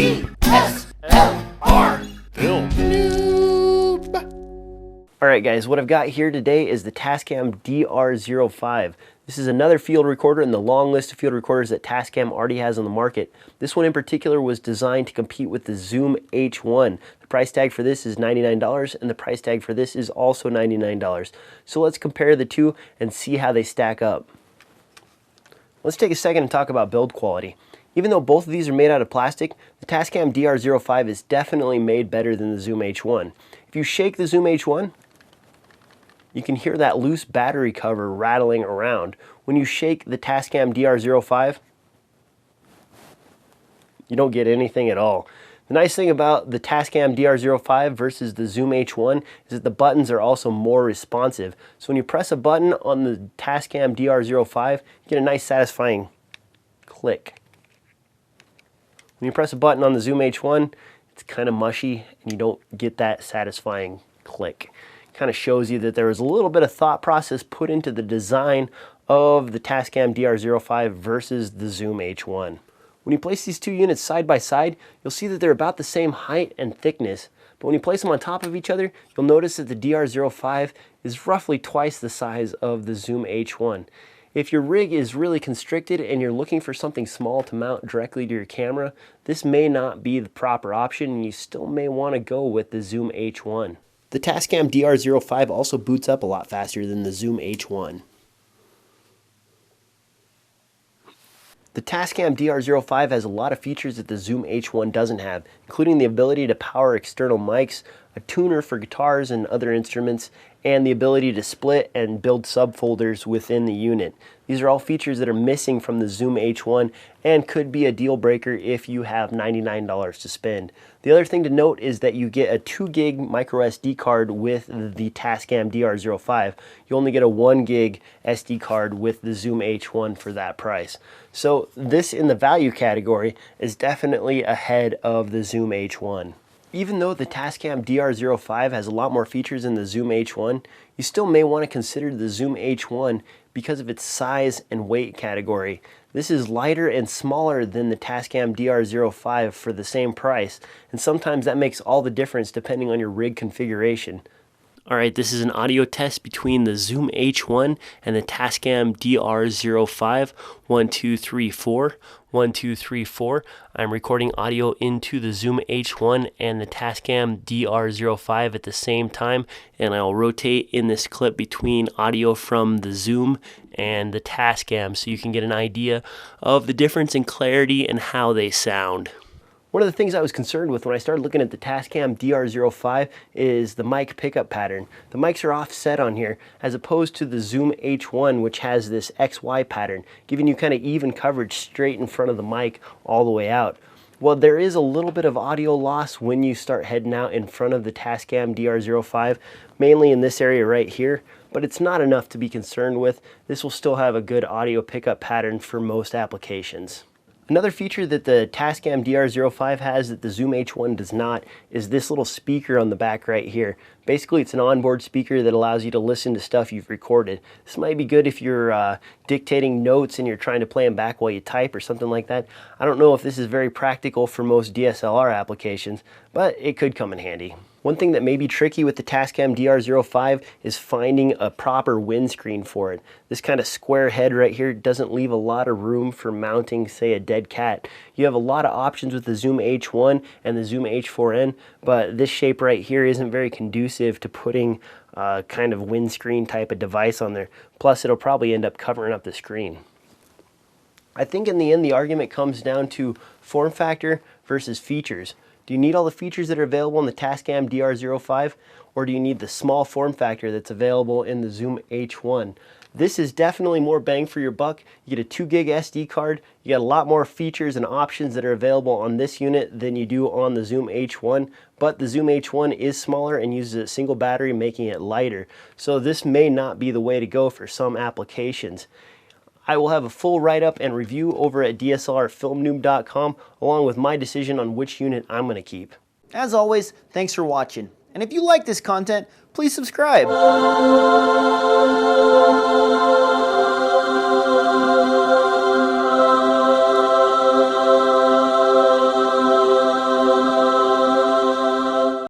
DSLR Film Noob. Alright guys, what I've got here today is the Tascam DR-05. This is another field recorder in the long list of field recorders that Tascam already has on the market. This one in particular was designed to compete with the Zoom H1. The price tag for this is $99 and the price tag for this is also $99. So let's compare the two and see how they stack up. Let's take a second and talk about build quality. Even though both of these are made out of plastic, the Tascam DR-05 is definitely made better than the Zoom H1. If you shake the Zoom H1, you can hear that loose battery cover rattling around. When you shake the Tascam DR-05, you don't get anything at all. The nice thing about the Tascam DR-05 versus the Zoom H1 is that the buttons are also more responsive. So when you press a button on the Tascam DR-05, you get a nice satisfying click. When you press a button on the Zoom H1, it's kind of mushy and you don't get that satisfying click. Kind of shows you that there was a little bit of thought process put into the design of the Tascam DR-05 versus the Zoom H1. When you place these two units side by side, you'll see that they're about the same height and thickness, but when you place them on top of each other, you'll notice that the DR-05 is roughly twice the size of the Zoom H1. If your rig is really constricted and you're looking for something small to mount directly to your camera, this may not be the proper option and you still may want to go with the Zoom H1. The Tascam DR-05 also boots up a lot faster than the Zoom H1. The Tascam DR-05 has a lot of features that the Zoom H1 doesn't have, including the ability to power external mics, a tuner for guitars and other instruments, and the ability to split and build subfolders within the unit. These are all features that are missing from the Zoom H1 and could be a deal breaker if you have $99 to spend. The other thing to note is that you get a 2 gig micro SD card with the Tascam DR-05. You only get a 1 gig SD card with the Zoom H1 for that price. So this in the value category is definitely ahead of the Zoom H1. Even though the Tascam DR-05 has a lot more features than the Zoom H1, you still may want to consider the Zoom H1 because of its size and weight category. This is lighter and smaller than the Tascam DR-05 for the same price, and sometimes that makes all the difference depending on your rig configuration. Alright, this is an audio test between the Zoom H1 and the Tascam DR-05. 1, 2, 3, 4. 1, 2, 3, 4. I'm recording audio into the Zoom H1 and the Tascam DR-05 at the same time, and I'll rotate in this clip between audio from the Zoom and the Tascam so you can get an idea of the difference in clarity and how they sound. One of the things I was concerned with when I started looking at the Tascam DR-05 is the mic pickup pattern. The mics are offset on here as opposed to the Zoom H1, which has this XY pattern, giving you kind of even coverage straight in front of the mic all the way out. Well, there is a little bit of audio loss when you start heading out in front of the Tascam DR-05, mainly in this area right here, but it's not enough to be concerned with. This will still have a good audio pickup pattern for most applications. Another feature that the Tascam DR-05 has that the Zoom H1 does not is this little speaker on the back right here. Basically, it's an onboard speaker that allows you to listen to stuff you've recorded. This might be good if you're dictating notes and you're trying to play them back while you type or something like that. I don't know if this is very practical for most DSLR applications, but it could come in handy. One thing that may be tricky with the Tascam DR-05 is finding a proper windscreen for it. This kind of square head right here doesn't leave a lot of room for mounting, say, a dead cat. You have a lot of options with the Zoom H1 and the Zoom H4n, but this shape right here isn't very conducive to putting a kind of windscreen type of device on there. Plus, it'll probably end up covering up the screen. I think in the end, the argument comes down to form factor versus features. Do you need all the features that are available in the Tascam DR-05, or do you need the small form factor that's available in the Zoom H1? This is definitely more bang for your buck. You get a 2 gig SD card, you get a lot more features and options that are available on this unit than you do on the Zoom H1, but the Zoom H1 is smaller and uses a single battery, making it lighter. So this may not be the way to go for some applications. I will have a full write-up and review over at DSLRfilmnoob.com along with my decision on which unit I'm going to keep. As always, thanks for watching. And if you like this content, please subscribe.